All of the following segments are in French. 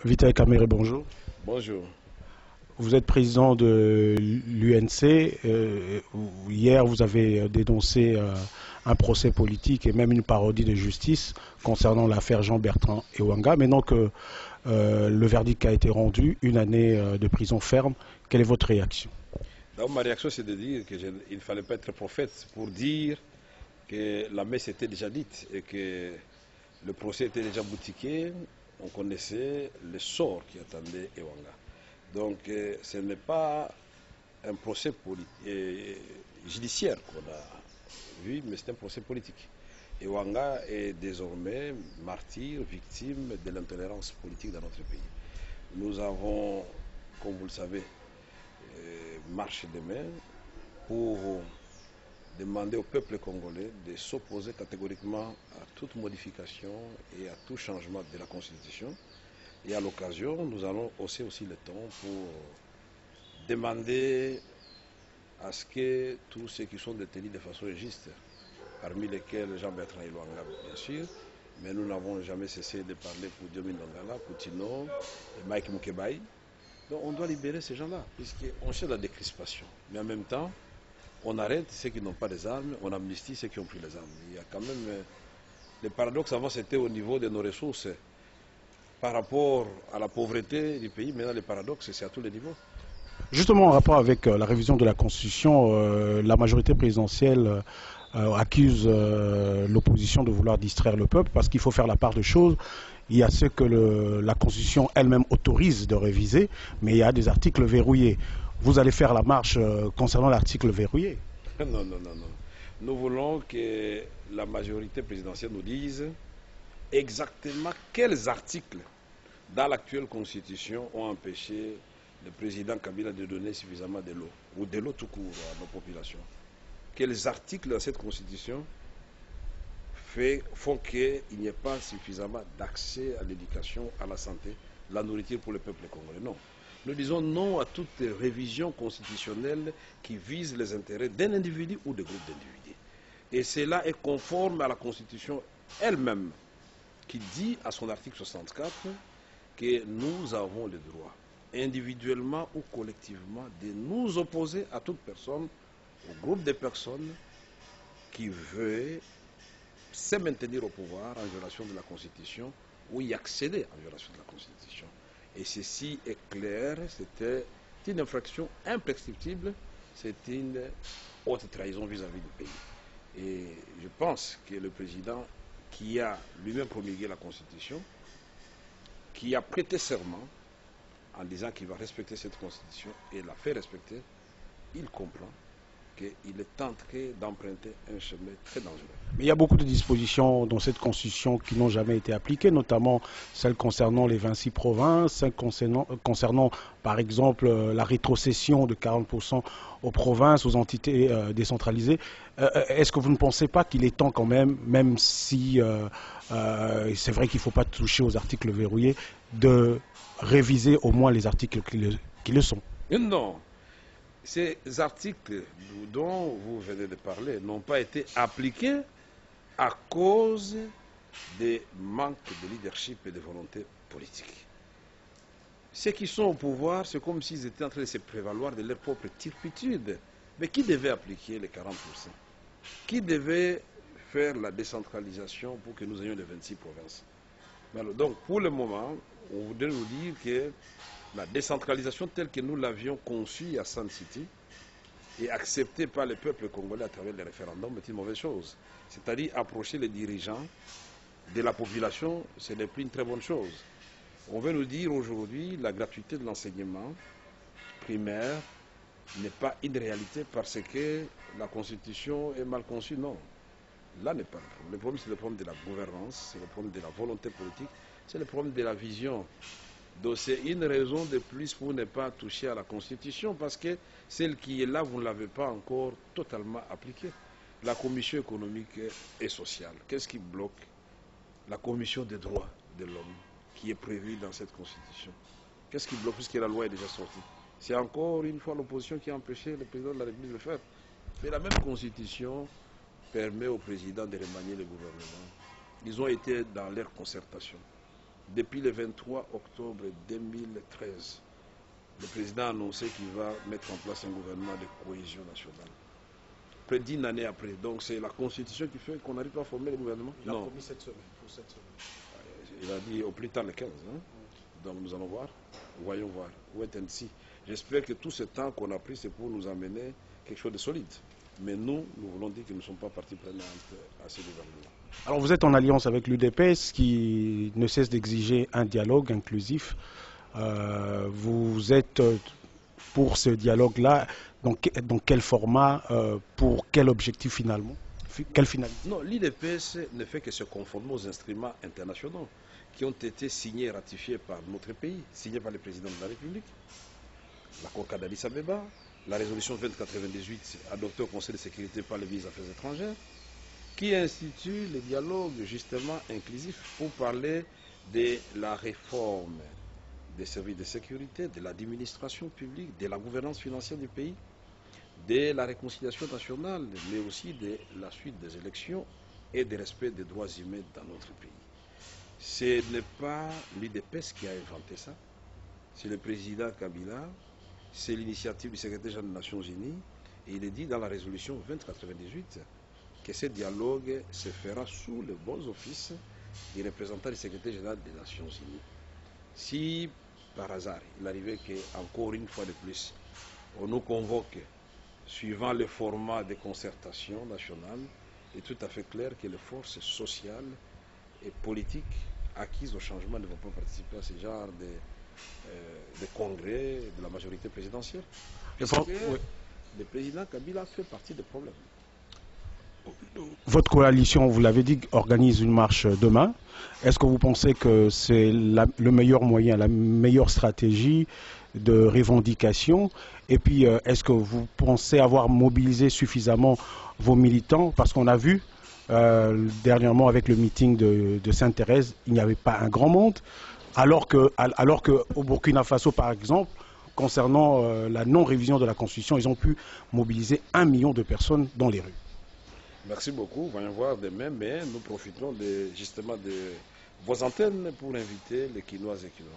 Vital Kamere, bonjour. Bonjour. Vous êtes président de l'UNC. Hier, vous avez dénoncé un procès politique et même une parodie de justice concernant l'affaire Jean-Bertrand Ewanga. Maintenant que le verdict a été rendu, 1 année de prison ferme, quelle est votre réaction? Donc, ma réaction, c'est de dire qu'il ne fallait pas être prophète pour dire que la messe était déjà dite et que le procès était déjà boutiqué. On connaissait le sort qui attendait Ewanga. Donc, ce n'est pas un procès judiciaire qu'on a vu, mais c'est un procès politique. Ewanga est désormais martyr, victime de l'intolérance politique dans notre pays. Nous avons, comme vous le savez, marché demain pour demander au peuple congolais de s'opposer catégoriquement à toute modification et à tout changement de la Constitution. Et à l'occasion, nous allons hausser aussi le ton pour demander à ce que tous ceux qui sont détenus de façon injuste, parmi lesquels Jean-Bertrand Ewanga, bien sûr, mais nous n'avons jamais cessé de parler pour Diomi Ndongala, Poutino, et Mike Mukebai. Donc on doit libérer ces gens-là, puisqu'on cherche la décrispation. Mais en même temps, on arrête ceux qui n'ont pas des armes, on amnistie ceux qui ont pris les armes. Il y a quand même... le paradoxe avant, c'était au niveau de nos ressources. Par rapport à la pauvreté du pays, maintenant le paradoxe, c'est à tous les niveaux. Justement, en rapport avec la révision de la Constitution, la majorité présidentielle accuse l'opposition de vouloir distraire le peuple parce qu'il faut faire la part des choses. Il y a ce que la Constitution elle-même autorise de réviser, mais il y a des articles verrouillés. Vous allez faire la marche concernant l'article verrouillé? Non, non, non, non. Nous voulons que la majorité présidentielle nous dise exactement quels articles dans l'actuelle Constitution ont empêché le président Kabila de donner suffisamment de l'eau, ou de l'eau tout court à nos populations. Quels articles dans cette Constitution font qu'il n'y ait pas suffisamment d'accès à l'éducation, à la santé, la nourriture pour le peuple congolais? Non. Nous disons non à toute révision constitutionnelle qui vise les intérêts d'un individu ou de groupes d'individus. Et cela est conforme à la Constitution elle-même, qui dit à son article 64 que nous avons le droit, individuellement ou collectivement, de nous opposer à toute personne, au groupe de personnes qui veut se maintenir au pouvoir en violation de la Constitution ou y accéder en violation de la Constitution. Et ceci est clair, c'était une infraction imprescriptible, c'est une haute trahison vis-à-vis du pays. Et je pense que le président qui a lui-même promulgué la Constitution, qui a prêté serment en disant qu'il va respecter cette Constitution et la fait respecter, il comprend qu'il est en train d'emprunter un chemin très dangereux. Mais il y a beaucoup de dispositions dans cette Constitution qui n'ont jamais été appliquées, notamment celles concernant les 26 provinces, celles concernant par exemple la rétrocession de 40% aux provinces, aux entités décentralisées. Est-ce que vous ne pensez pas qu'il est temps quand même si c'est vrai qu'il ne faut pas toucher aux articles verrouillés, de réviser au moins les articles qui le sont? Non. Ces articles dont vous venez de parler n'ont pas été appliqués à cause des manques de leadership et de volonté politique. Ceux qui sont au pouvoir, c'est comme s'ils étaient en train de se prévaloir de leur propre turpitude. Mais qui devait appliquer les 40%? Qui devait faire la décentralisation pour que nous ayons les 26 provinces? Alors, donc, pour le moment, on voudrait nous dire que la décentralisation telle que nous l'avions conçue à Sun City et acceptée par le peuple congolais à travers les référendums est une mauvaise chose. C'est-à-dire approcher les dirigeants de la population, ce n'est plus une très bonne chose. On veut nous dire aujourd'hui la gratuité de l'enseignement primaire n'est pas une réalité parce que la Constitution est mal conçue. Non, là n'est pas le problème. Le problème, c'est le problème de la gouvernance, c'est le problème de la volonté politique, c'est le problème de la vision. Donc c'est une raison de plus pour ne pas toucher à la Constitution parce que celle qui est là, vous ne l'avez pas encore totalement appliquée. La Commission économique et sociale, qu'est-ce qui bloque? La Commission des droits de l'homme qui est prévue dans cette Constitution. Qu'est-ce qui bloque puisque la loi est déjà sortie? C'est encore une fois l'opposition qui a empêché le président de la République de le faire. Mais la même Constitution permet au président de remanier le gouvernement. Ils ont été dans leur concertation. Depuis le 23 octobre 2013, le président a annoncé qu'il va mettre en place un gouvernement de cohésion nationale. Près d'une année après. Donc c'est la Constitution qui fait qu'on n'arrive pas à former le gouvernement. Il a promis cette semaine, pour cette semaine. Il a dit au plus tard le 15. Hein? Donc nous allons voir. Voyons voir. Wait and see. J'espère que tout ce temps qu'on a pris, c'est pour nous amener quelque chose de solide. Mais nous voulons dire que nous ne sommes pas partie prenante à ce gouvernement. Alors vous êtes en alliance avec l'UDPS qui ne cesse d'exiger un dialogue inclusif. Vous êtes pour ce dialogue-là, dans quel format, pour quel objectif finalement? Quelle finalité? Non, l'IDPS ne fait que se conformer aux instruments internationaux qui ont été signés et ratifiés par notre pays, signés par le président de la République, l'accord d'Addis Abeba, la résolution 2098 adoptée au Conseil de sécurité par les ministres des Affaires étrangères, qui institue le dialogue justement inclusif pour parler de la réforme des services de sécurité, de l'administration publique, de la gouvernance financière du pays, de la réconciliation nationale, mais aussi de la suite des élections et du respect des droits humains dans notre pays. Ce n'est pas l'UDPS qui a inventé ça, c'est le président Kabila, c'est l'initiative du secrétaire général des Nations Unies, et il est dit dans la résolution 2098 que ce dialogue se fera sous le bon office du représentant du secrétaire général des Nations Unies. Si par hasard il arrivait qu'encore une fois de plus, on nous convoque suivant le format de concertation nationale, il est tout à fait clair que les forces sociales et politiques acquises au changement ne vont pas participer à ce genre de congrès de la majorité présidentielle. Parce que le président Kabila fait partie des problèmes. Votre coalition, vous l'avez dit, organise une marche demain. Est-ce que vous pensez que c'est le meilleur moyen, la meilleure stratégie de revendication? Et puis, est-ce que vous pensez avoir mobilisé suffisamment vos militants? Parce qu'on a vu dernièrement avec le meeting de Sainte-Thérèse, il n'y avait pas un grand monde. Alors que au Burkina Faso, par exemple, concernant la non-révision de la Constitution, ils ont pu mobiliser 1 million de personnes dans les rues. Merci beaucoup. Voyons voir demain, mais nous profitons justement de vos antennes pour inviter les Quinois et Quinois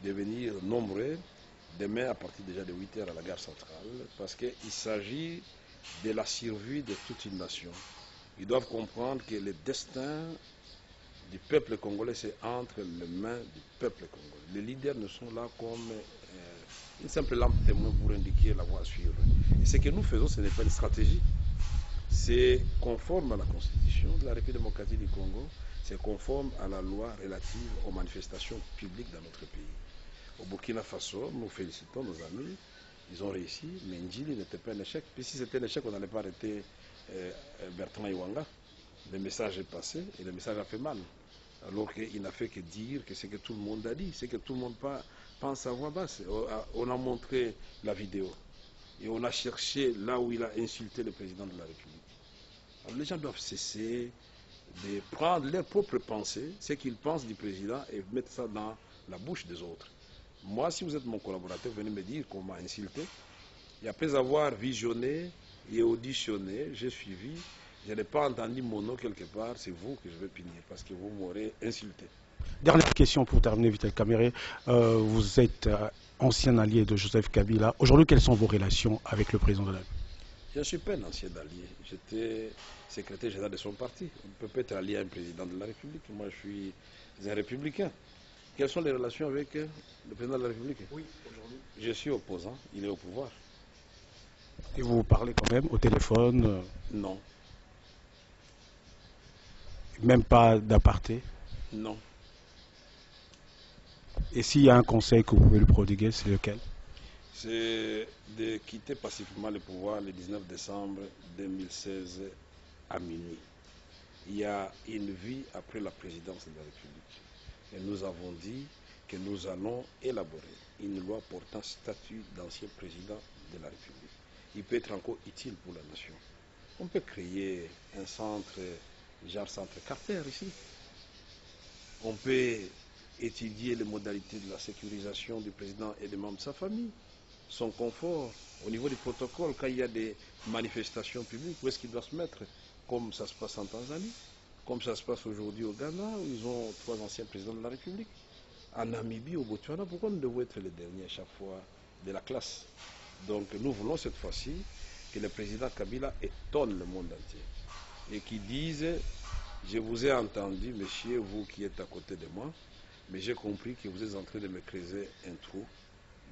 de venir nombreux demain à partir déjà de 8 h à la gare centrale, parce qu'il s'agit de la survie de toute une nation. Ils doivent comprendre que le destin du peuple congolais, c'est entre les mains du peuple congolais. Les leaders ne sont là comme une simple lampe témoin pour indiquer la voie à suivre. Et ce que nous faisons, ce n'est pas une stratégie. C'est conforme à la Constitution de la République démocratique du Congo, c'est conforme à la loi relative aux manifestations publiques dans notre pays. Au Burkina Faso, nous félicitons nos amis, ils ont réussi, mais Ndjili n'était pas un échec. Puis si c'était un échec, on n'allait pas arrêter Bertrand Iwanga. Le message est passé et le message a fait mal. Alors qu'il n'a fait que dire que c'est que tout le monde a dit, c'est que tout le monde pense à voix basse. On a montré la vidéo et on a cherché là où il a insulté le président de la République. Alors les gens doivent cesser de prendre leurs propres pensées, ce qu'ils pensent du président, et mettre ça dans la bouche des autres. Moi, si vous êtes mon collaborateur, venez me dire qu'on m'a insulté. Et après avoir visionné et auditionné, j'ai suivi. Je n'ai pas entendu mon nom quelque part, c'est vous que je vais punir, parce que vous m'aurez insulté. Dernière question pour terminer, Vital Kamerhe. Vous êtes ancien allié de Joseph Kabila. Aujourd'hui, quelles sont vos relations avec le président de la République? Je ne suis pas un ancien allié. J'étais secrétaire général de son parti. On ne peut pas être allié à un président de la République. Moi, je suis un républicain. Quelles sont les relations avec le président de la République? Oui, aujourd'hui. Je suis opposant. Il est au pouvoir. Et vous parlez quand même au téléphone? Non. Même pas d'aparté? Non. Et s'il y a un conseil que vous pouvez lui prodiguer, c'est lequel? C'est de quitter pacifiquement le pouvoir le 19 décembre 2016 à minuit. Il y a une vie après la présidence de la République. Et nous avons dit que nous allons élaborer une loi portant statut d'ancien président de la République. Il peut être encore utile pour la nation. On peut créer un centre, genre centre Carter ici. On peut étudier les modalités de la sécurisation du président et des membres de sa famille, son confort au niveau du protocole, quand il y a des manifestations publiques, où est-ce qu'il doit se mettre, comme ça se passe en Tanzanie. comme ça se passe aujourd'hui au Ghana, où ils ont 3 anciens présidents de la République. En Namibie, au Botswana, pourquoi nous devons être les derniers à chaque fois de la classe? Donc nous voulons cette fois-ci que le président Kabila étonne le monde entier et qu'il dise: je vous ai entendu, monsieur, vous qui êtes à côté de moi, mais j'ai compris que vous êtes en train de me creuser un trou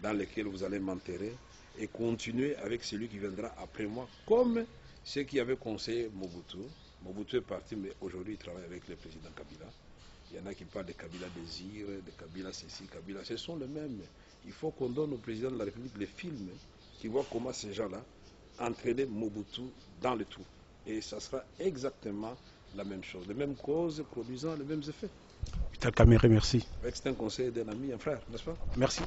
dans lequel vous allez m'enterrer et continuer avec celui qui viendra après moi, comme ceux qui avaient conseillé Mobutu. Mobutu est parti, mais aujourd'hui il travaille avec le président Kabila. Il y en a qui parlent de Kabila Désir, de Kabila ceci, Kabila. Ce sont les mêmes. Il faut qu'on donne au président de la République les films qui voient comment ces gens-là entraînaient Mobutu dans le trou. Et ça sera exactement la même chose. Les mêmes causes produisant les mêmes effets. Vital Kamerhe, merci. Avec c'est un conseil d'un ami, un frère, n'est-ce pas? Merci.